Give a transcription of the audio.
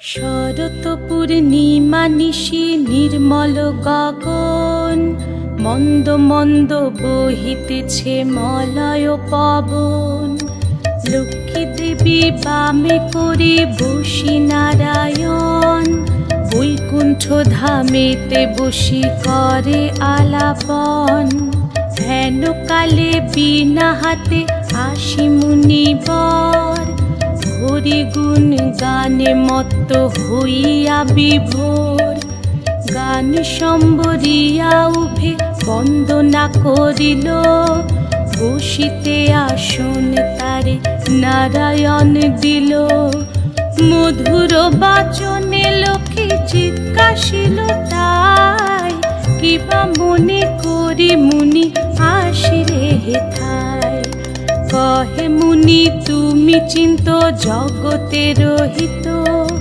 শরৎ পূর্ণিমা নিশি নির্মল গগন, মন্দ মন্দ বহিতেছে মলয় পবন। লক্ষ্মী দেবী বামে করে বসি নারায়ণ, বৈকুণ্ঠ ধামেতে বসি করে আলাপন। হেন কালে বিনা হাতে আসি মুনিবর, হরি গুণ গানে মত্ত হইয়া বিভোর। গান সম্বরিয়া উভে বন্দনা করিল, বসিতে আসন তারে নারায়ণ দিল। মধুর বাচনে লোকে জিজ্ঞাসিল তাই, কিবা মনে করি মুনি আসিরে হেথায়। কহে মুনি তুমি চিন্ত জগতের হিত,